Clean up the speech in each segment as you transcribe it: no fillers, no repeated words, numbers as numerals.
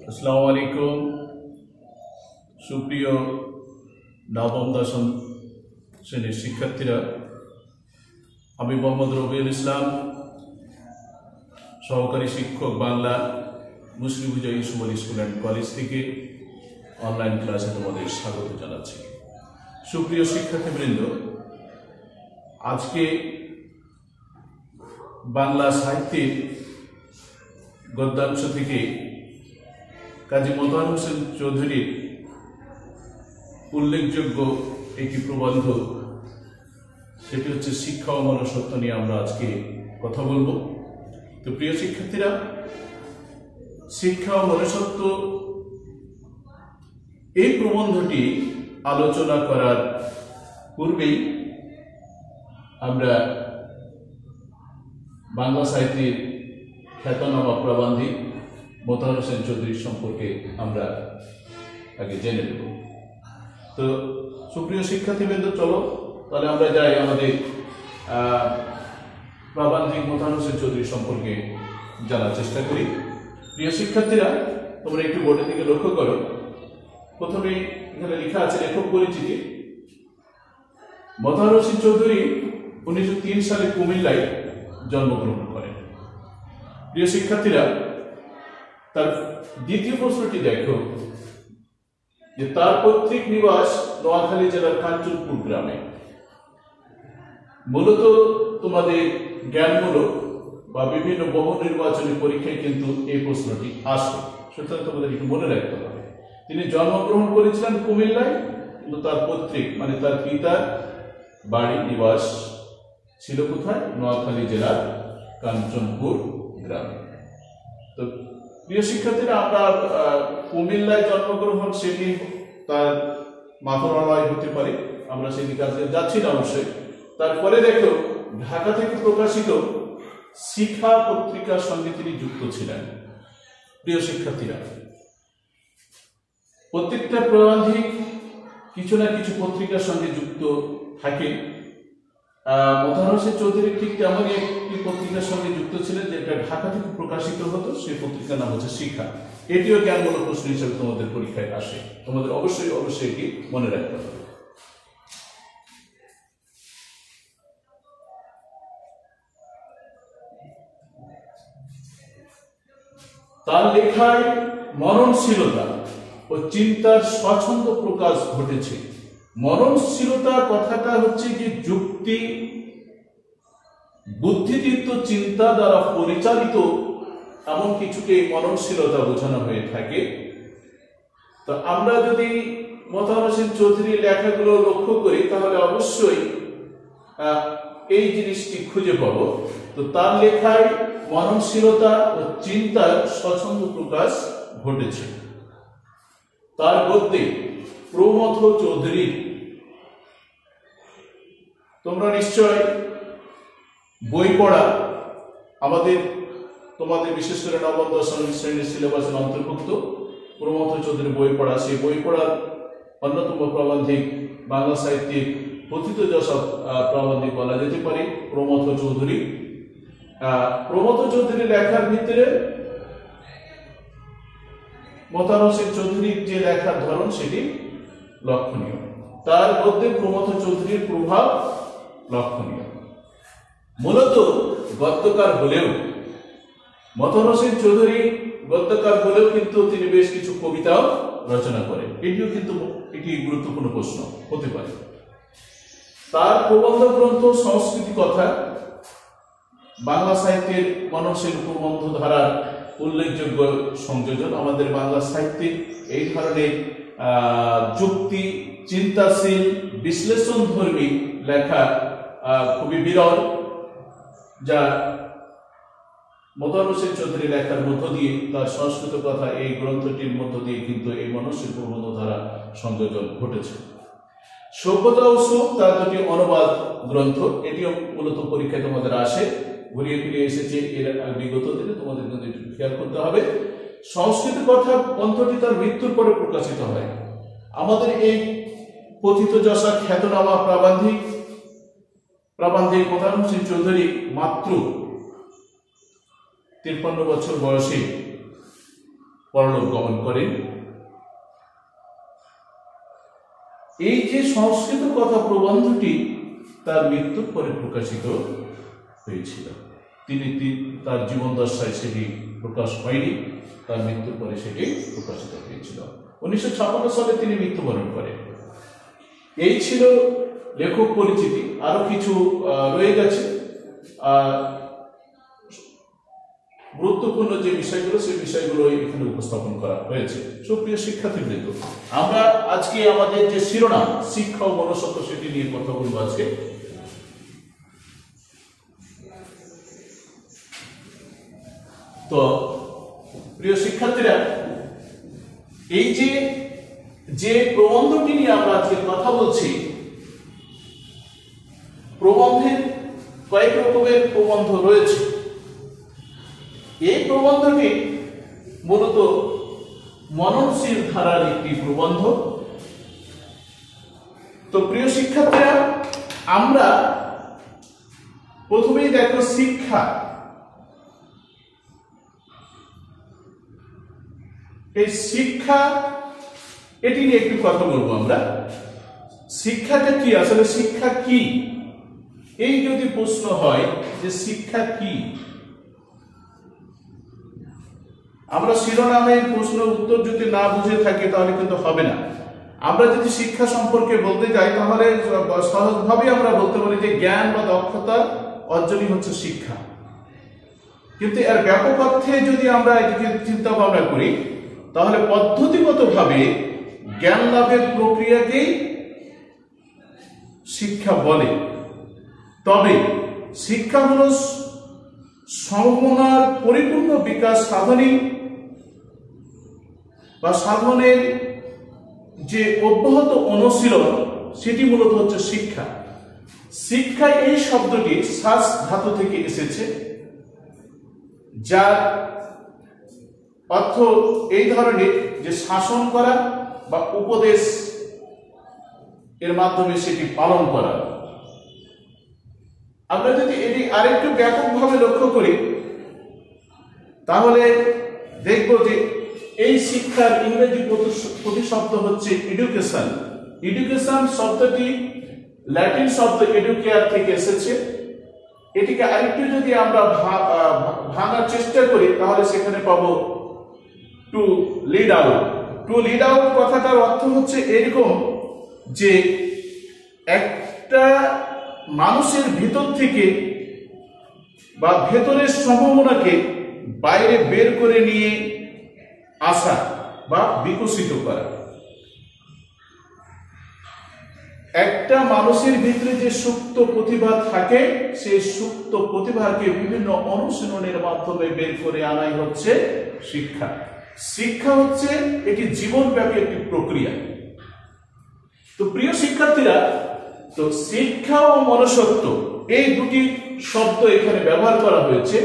আসসালামু আলাইকুম সুপ্রিয় নবম দশম শ্রেণীর শিক্ষার্থীরা, আমি মোহাম্মদ রবিউল ইসলাম, সহকারী শিক্ষক বাংলা, মুসলিম বিজয় ইসুমল স্কুল অ্যান্ড কলেজ থেকে অনলাইন ক্লাসে তোমাদের স্বাগত জানাচ্ছি। সুপ্রিয় শিক্ষার্থীবৃন্দ, আজকে বাংলা সাহিত্যের গদ্যাংশ থেকে কাজী মোতাহার হোসেন চৌধুরীর উল্লেখযোগ্য একটি প্রবন্ধ, সেটি হচ্ছে শিক্ষা ও মনুষ্যত্ব নিয়ে আমরা আজকে কথা বলবো। তো প্রিয় শিক্ষার্থীরা, শিক্ষা ও মনুষ্যত্ব এই প্রবন্ধটি আলোচনা করার পূর্বেই আমরা বাংলা সাহিত্যের খ্যাতনামা প্রাবন্ধিক মোতাহার হোসেন চৌধুরীর সম্পর্কে আমরা আগে জেনে নেব। তো সুপ্রিয় শিক্ষার্থীবৃন্দ, চলো তাহলে আমরা যাই আমাদের প্রাবন্ধিক মোতাহার হোসেন চৌধুরী সম্পর্কে জানার চেষ্টা করি। প্রিয় শিক্ষার্থীরা, তোমরা একটু বোর্ডের দিকে লক্ষ্য করো। প্রথমে এখানে লেখা আছে লেখক পরিচিতি। মোতাহার হোসেন চৌধুরী 1903 সালে কুমিল্লায় জন্মগ্রহণ করেন। প্রিয় শিক্ষার্থীরা, তার দ্বিতীয় প্রশ্নটি দেখো যে তার পৈতৃক নিবাস নোয়াখালী জেলার কাঞ্চনপুর গ্রামে। মূলত তোমাদের জ্ঞানমূলক বা বিভিন্ন বহু নির্বাচনী পরীক্ষায় কিন্তু এই প্রশ্নটি আসে, সুতরাং তোমাদের একটু মনে রাখতে হবে। তিনি জন্মগ্রহণ করেছিলেন কুমিল্লায়, কিন্তু তার পৈতৃক মানে তার পিতার বাড়ি নিবাস ছিল কোথায়? নোয়াখালী জেলার কাঞ্চনপুর গ্রামে। তো প্রিয় শিক্ষার্থীরা, আমরা কুমিল্লায় জন্মগ্রহণ সেটি তার মাথুরালয় হতে পারে, আমরা সেদিকে আজকে যাচ্ছি না অবশ্যই। তারপরে দেখো, ঢাকা থেকে প্রকাশিত শিক্ষা পত্রিকার সঙ্গে তিনি যুক্ত ছিলেন। প্রিয় শিক্ষার্থীরা, প্রত্যেকটা প্রাবন্ধিক কিছু না কিছু পত্রিকার সঙ্গে যুক্ত থাকে। মোতাহার হোসেন চৌধুরী ঠিক তেমনই একটি পত্রিকার সঙ্গে যুক্ত ছিলেন, যেটা ঢাকা থেকে প্রকাশিত হতো। সেই পত্রিকার নাম হচ্ছে শিক্ষা। এটিও জ্ঞানমূলক প্রশ্ন হিসেবে তোমাদের পরীক্ষায় আসে, তোমাদের অবশ্যই এটি মনে রাখতে হবে। তার লেখায় মননশীলতা ও চিন্তার স্বচ্ছন্দ প্রকাশ ঘটেছে। মননশীলতা কথাটা হচ্ছে যে যুক্তি বুদ্ধিদীপ্ত চিন্তা দ্বারা পরিচালিত এমন কিছুকে মননশীলতা বোঝানো হয়ে থাকে। তো আমরা যদি মোতাহার হোসেন চৌধুরীর লেখাগুলো লক্ষ্য করি, তাহলে অবশ্যই এই জিনিসটি খুঁজে পাব। তো তার লেখায় মননশীলতা ও চিন্তার স্বচ্ছন্দ প্রকাশ ঘটেছে। তার গদ্যে প্রমথ চৌধুরী, তোমরা নিশ্চয় বই পড়া, তোমাদের বিশেষ করে নবম দশম শ্রেণীর সিলেবাসের অন্তর্ভুক্ত প্রমথ চৌধুরী বই পড়া। সেই বই পড়ার অন্যতম প্রাবন্ধিক বাংলা সাহিত্যিক প্রথিতযশা প্রাবন্ধিক বলা যেতে পারে প্রমথ চৌধুরী। প্রমথ চৌধুরী লেখার ভিতরে মোতাহার হোসেন চৌধুরীর যে লেখার ধরন সেটি লক্ষণীয়। তার মধ্যে প্রমথ চৌধুরীর প্রভাব লক্ষণীয়। মূলত গদ্যকার হলেও মোতাহার হোসেন চৌধুরী গদ্যকার হলেও কিন্তু তিনি বেশ কিছু কবিতাও রচনা করেন। এটিও কিন্তু একটি গুরুত্বপূর্ণ প্রশ্ন হতে পারে। তার প্রবন্ধ গ্রন্থ সংস্কৃতি কথা বাংলা সাহিত্যের মননশীল প্রবন্ধ ধারার উল্লেখযোগ্য সংযোজন। আমাদের বাংলা সাহিত্যে এই ধরনের যুক্তি চিন্তাশীল বিশ্লেষণধর্মী লেখা খুবই বিরল, যা মোতাহার হোসেন চৌধুরী লেখার মধ্য দিয়ে, তার সংস্কৃত কথা এই গ্রন্থটির মধ্য দিয়ে কিন্তু এই মননশীল প্রবন্ধ ধারা সংযোজন ঘটেছে। সভ্যতা ও সুখ তার দুটি অনুবাদ গ্রন্থ, এটিও মূলত পরীক্ষায় তোমাদের আসে, ঘুরিয়ে ফিরিয়ে এসেছে এর বিগত দিনে, তোমাদের কিন্তু একটু খেয়াল করতে হবে। সংস্কৃত কথা গ্রন্থটি তার মৃত্যুর পরে প্রকাশিত হয়। আমাদের এই প্রথিতযশা খ্যাতনামা প্রাবন্ধিক মোতাহার হোসেন চৌধুরী মাত্র 53 বছর বয়সে পরলোক গমন করেন। এই যে সংস্কৃত কথা প্রবন্ধটি তার মৃত্যুর পরে প্রকাশিত হয়েছিল। তিনি তার জীবন দশায় সেটি প্রকাশ হয়নি, তার মৃত্যুর পরে সেটি প্রকাশিত হয়েছিল। 1956 সালে তিনি মৃত্যুবরণ করেন। এই ছিল লেখক পরিচিতি। আরো কিছু রয়ে গেছে গুরুত্বপূর্ণ যে বিষয়গুলো, সেই বিষয়গুলো এখানে উপস্থাপন করা হয়েছে। সুপ্রিয় শিক্ষার্থীবৃন্দ, আমরা আজকে আমাদের যে শিরোনাম শিক্ষা ও মনুষ্যত্ব, সেটি নিয়ে কথা বলবো আজকে। তো প্রিয় শিক্ষার্থীরা, এই যে প্রবন্ধটি নিয়ে আমরা আজকে কথা বলছি, প্রবন্ধের কয়েক রকমের প্রবন্ধ রয়েছে। এই প্রবন্ধটি মূলত মননশীল ধারার একটি প্রবন্ধ। তো প্রিয় শিক্ষার্থীরা, আমরা প্রথমেই দেখো শিক্ষা। এই শিক্ষা, এটি নিয়ে একটু কথা বলবো আমরা। শিক্ষাটা কি, আসলে শিক্ষা কি? এই যদি প্রশ্ন হয় যে শিক্ষা কি, আমরা শিরোনামের প্রশ্ন উত্তর যদি না বুঝে থাকি তাহলে কিন্তু হবে না। আমরা যদি শিক্ষা সম্পর্কে বলতে যাই তাহলে সহজভাবে আমরা বলতে পারি যে জ্ঞান বা দক্ষতা অর্জনই হচ্ছে শিক্ষা। কিন্তু এর ব্যাপক অর্থে যদি আমরা এটিকে চিন্তা ভাবনা করি তাহলে পদ্ধতিগতভাবে জ্ঞান লাভের প্রক্রিয়াকেই শিক্ষা বলে। তবে শিক্ষা হল সম্ভাবনার পরিপূর্ণ বিকাশ সাধনী বা সাধনের যে অব্যাহত অনুশীলন, সেটি মূলত হচ্ছে শিক্ষা। শিক্ষা এই শব্দটি শাস ধাতু থেকে এসেছে, যার অর্থ এই ধরনের যে শাসন করা বা উপদেশ এর মাধ্যমে সেটি পালন করা। আমরা যদি এটি আরেকটু ব্যাপকভাবে লক্ষ্য করি তাহলে দেখব যে এই শিক্ষার ইংরেজি প্রতিশব্দ হচ্ছে এডুকেশন। এডুকেশন শব্দটি ল্যাটিন শব্দ এডুকেয়ার থেকে এসেছে। এটিকে আরেকটু যদি আমরা ভাঙার চেষ্টা করি তাহলে সেখানে পাবো to lead out. To lead out কথাটার অর্থ হচ্ছে এরকম যে একটা মানুষের ভিতর থেকে বা ভেতরের সম্ভাবনাকে বাইরে বের করে নিয়ে আসা বা বিকশিত করা। একটা মানুষের ভিতরে যে সুপ্ত প্রতিভা থাকে, সেই সুপ্ত প্রতিভাকে বিভিন্ন অনুশীলনের মাধ্যমে বের করে আনাই হচ্ছে শিক্ষা। শিক্ষা হচ্ছে এটি জীবনব্যাপী একটি প্রক্রিয়া। তো প্রিয় শিক্ষার্থীরা, তো শিক্ষা ও মনুষ্যত্ব এই দুটি শব্দ এখানে ব্যবহার করা হয়েছে।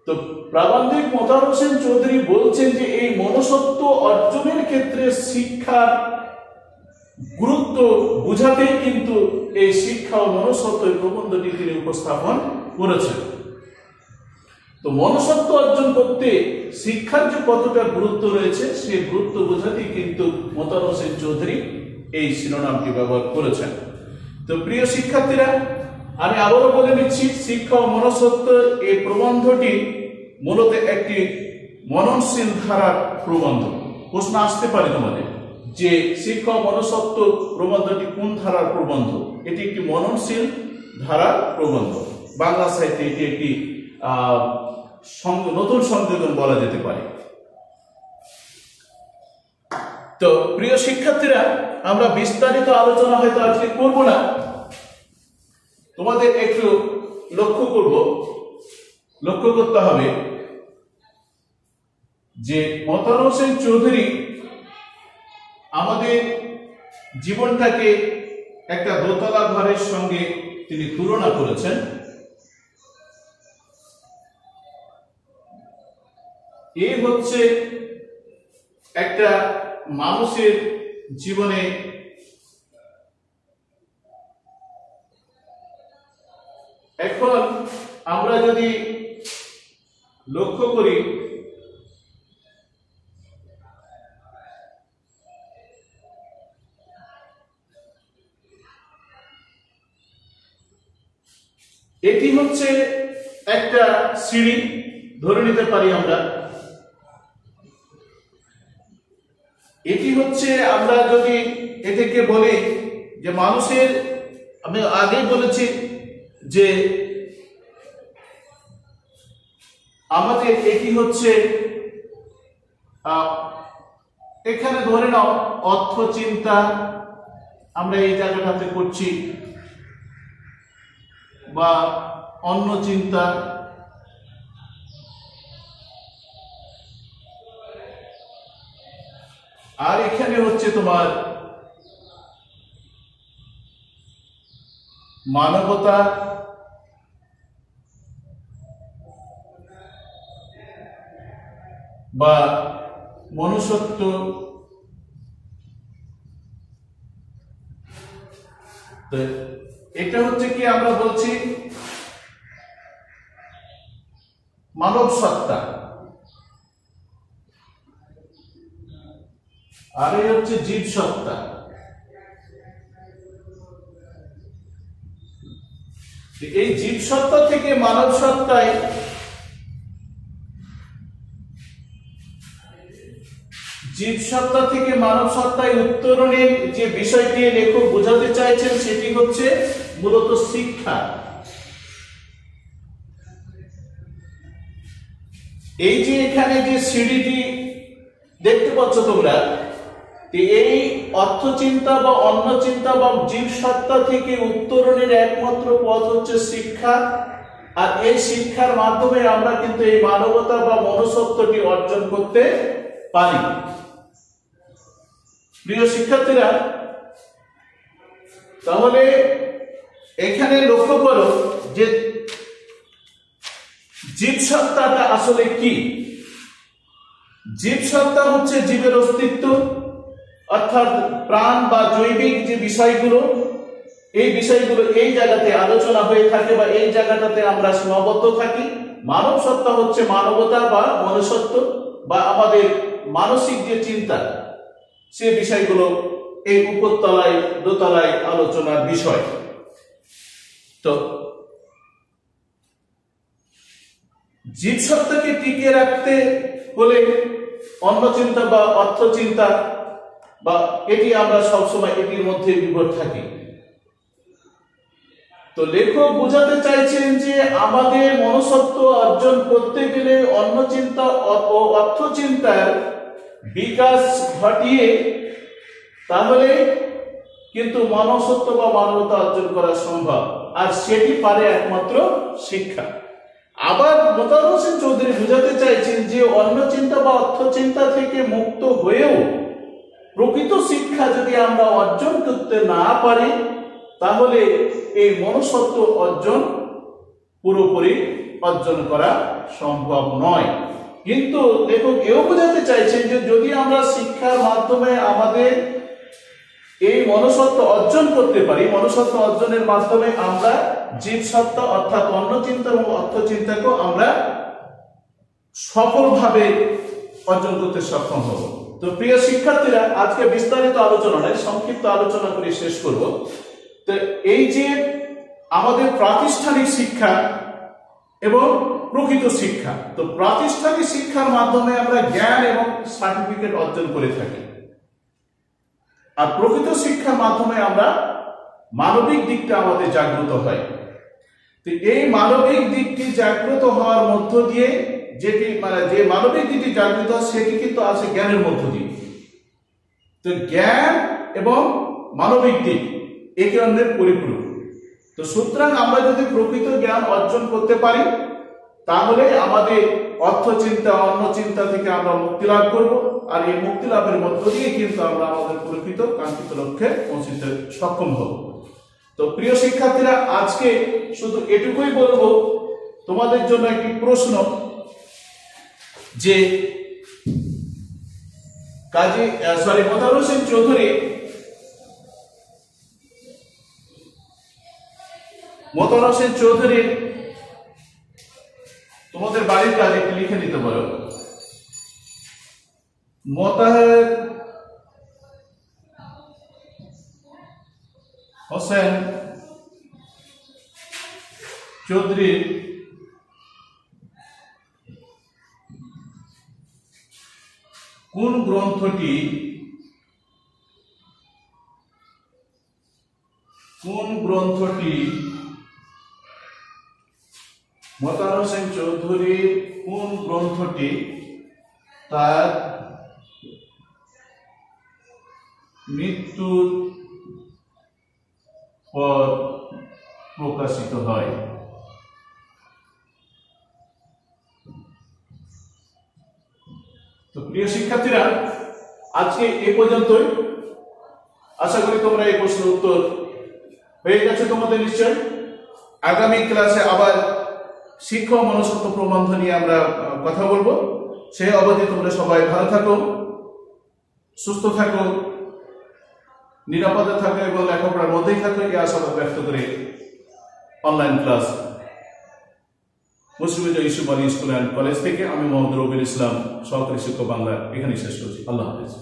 তো প্রাবন্ধিক মোতাহার হোসেন চৌধুরী বলছেন যে এই মনুষ্যত্ব অর্জনের ক্ষেত্রে শিক্ষার গুরুত্ব বুঝাতেই কিন্তু এই শিক্ষা ও মনুষ্যত্ব এই প্রবন্ধটি তিনি উপস্থাপন করেছেন। তো মনুষ্যত্ব অর্জন করতে শিক্ষার যে কতটা গুরুত্ব রয়েছে, সেই গুরুত্ব বোঝাতেই কিন্তু মোতাহার হোসেন চৌধুরী এই শিরোনামটি ব্যবহার করেছেন। তো প্রিয় শিক্ষার্থীরা, আমি আবারও বলে নিচ্ছি, শিক্ষা ও মনুষ্যত্ব এই প্রবন্ধটি মূলত একটি মননশীল ধারার প্রবন্ধ। প্রশ্ন আসতে পারে তোমাদের যে শিক্ষা ও মনুষ্যত্ব প্রবন্ধটি কোন ধারার প্রবন্ধ? এটি একটি মননশীল ধারার প্রবন্ধ। বাংলা সাহিত্যে এটি একটি নতুন সংযোজন বলা যেতে পারে। তো প্রিয় শিক্ষার্থীরা, আমরা বিস্তারিত আলোচনা হয়তো আজকে করব না, তোমাদের একটু লক্ষ্য করতে হবে যে মোতাহার হোসেন চৌধুরী আমাদের জীবনটাকে একটা দোতলা ঘরের সঙ্গে তিনি তুলনা করেছেন। এই হচ্ছে একটা মানুষের জীবনে এখন আমরা যদি লক্ষ্য করি এটি হচ্ছে একটা সিঁড়ি ধরে নিতে পারি আমরা। এটি হচ্ছে, আমরা যদি এটাকে বলি যে মানুষের, আমি আগে বলেছি যে আমাদের এটি হচ্ছে, এখানে ধরে নাও অর্থ চিন্তা আমরা এই জায়গাটাতে করছি, বা অন্য চিন্তা, আর এখানে হচ্ছে তোমার মানবতা, বা মনুষ্যত্ব, তো এটা হচ্ছে কি আমরা বলছি মানব সত্তা, আর এই হচ্ছে জীব সত্তা। এই জীব সত্তা থেকে মানব সত্তায়, জীব সত্তা থেকে মানব সত্তায় উত্তরণের যে বিষয়টি লেখক বোঝাতে চাইছেন সেটি হচ্ছে মূলত শিক্ষা। এই যে এখানে যে সিঁড়িটি দেখতে পাচ্ছ তোমরা, এই অর্থ চিন্তা বা অন্য চিন্তা বা জীব সত্তা থেকে উত্তরণের একমাত্র পথ হচ্ছে শিক্ষা। আর এই শিক্ষার মাধ্যমে আমরা কিন্তু এই মানবতা বা মনুষ্যত্বটি অর্জন করতে পারি। প্রিয় শিক্ষার্থীরা, তাহলে এখানে লক্ষ্য করো যে জীব সত্তাটা আসলে কি। জীব সত্তা হচ্ছে জীবের অস্তিত্ব, অর্থাৎ প্রাণ বা জৈবিক যে বিষয়গুলো, এই বিষয়গুলো এই জায়গাতে আলোচনা হয়ে থাকে বা এই জায়গাটাতে আমরা সীমাবদ্ধ থাকি। মানব সত্তা হচ্ছে মানবতা বা মনুষ্যত্ব বা আমাদের মানসিক যে চিন্তা, সে বিষয়গুলো এই উপরতলায় দোতলায় আলোচনার বিষয়। তো জীব সত্তাকে টিকিয়ে রাখতে হলে অন্য চিন্তা বা অর্থ চিন্তা বা এটি আমরা সবসময় এটির মধ্যে বিভোর থাকি। তো লেখক বোঝাতে চাইছেন যে আমাদের মনুষ্যত্ব অর্জন করতে গেলে অন্য চিন্তা ও অর্থ চিন্তার বিকাশ ঘটিয়ে তাহলে কিন্তু মনুষ্যত্ব বা মানবতা অর্জন করা সম্ভব, আর সেটি পারে একমাত্র শিক্ষা। আবার মোতাহার হোসেন চৌধুরী বোঝাতে চাইছেন যে অন্য চিন্তা বা অর্থ চিন্তা থেকে মুক্ত হয়েও প্রকৃত শিক্ষা যদি আমরা অর্জন করতে না পারি তাহলে এই মনুষ্যত্ব অর্জন পুরোপুরি অর্জন করা সম্ভব নয়। কিন্তু লেখক এও বোঝাতে চাইছেন যে যদি আমরা শিক্ষার মাধ্যমে আমাদের এই মনুষ্যত্ব অর্জন করতে পারি, মনুষ্যত্ব অর্জনের মাধ্যমে আমরা জীব সত্তা অর্থাৎ অন্য চিন্তা এবং অর্থ চিন্তাকেও আমরা সফলভাবে অর্জন করতে সক্ষম হব। তো প্রিয় শিক্ষার্থীরা, আজকে বিস্তারিত আলোচনা নয়, সংক্ষিপ্ত আলোচনা করে শেষ করব। তো এই যে আমাদের প্রাতিষ্ঠানিক শিক্ষা এবং প্রকৃত শিক্ষা, তো প্রাতিষ্ঠানিক শিক্ষার মাধ্যমে আমরা জ্ঞান এবং সার্টিফিকেট অর্জন করে থাকি, আর প্রকৃত শিক্ষার মাধ্যমে আমরা মানবিক দিকটা আমাদের জাগ্রত হয়। তো এই মানবিক দিকটি জাগ্রত হওয়ার মধ্য দিয়ে যেটি যে মানবিক দিকটি জাগ্রত হয় সেটি কিন্তু আছে জ্ঞানের মধ্য দিয়ে। তো জ্ঞান এবং মানবিক দিক একে অন্যের পরিপূরক। তো সুতরাং আমরা যদি প্রকৃত জ্ঞান অর্জন করতে পারি তাহলে আমাদের অর্থ চিন্তা অন্য চিন্তা থেকে আমরা মুক্তি লাভ করব, আর এই মুক্তি লাভের মধ্য দিয়ে কিন্তু আমরা আমাদের প্রকৃত কাঙ্ক্ষিত লক্ষ্যে পৌঁছতে সক্ষম হব। তো প্রিয় শিক্ষার্থীরা, আজকে শুধু এটুকুই বলবো, তোমাদের জন্য একটি প্রশ্ন যে মোতাহার হোসেন চৌধুরীর তোমাদের বাড়ির কাজ একটু লিখে নিতে পারো। মোতাহার হোসেন চৌধুরীর কোন গ্রন্থটি মতার হোসেন চৌধুরীর কোন গ্রন্থটি তার মৃত্যুর পর প্রকাশিত হয়? তো প্রিয় শিক্ষার্থীরা, আজকে এই পর্যন্তই। আশা করি তোমরা এই প্রশ্নের উত্তর হয়ে গেছে তোমাদের নিশ্চয়। আগামী ক্লাসে আবার শিক্ষা মনসত্ব প্রবন্ধ নিয়ে আমরা কথা বলবো। সেই অবধি তোমরা সবাই ভালো থাকো, সুস্থ থাকো, নিরাপদে থাকো এবং লেখাপড়ার মধ্যেই থাকো, এই আশাবাদ ব্যক্ত করে অনলাইন ক্লাস মুসলিম ইস্যু বালি স্কুল অ্যান্ড কলেজ থেকে আমি মোহাম্মদ রবিউল ইসলাম, সহকারী শিক্ষক বাংলা, এখানেই শেষ করছি। আল্লাহ হাফেজ।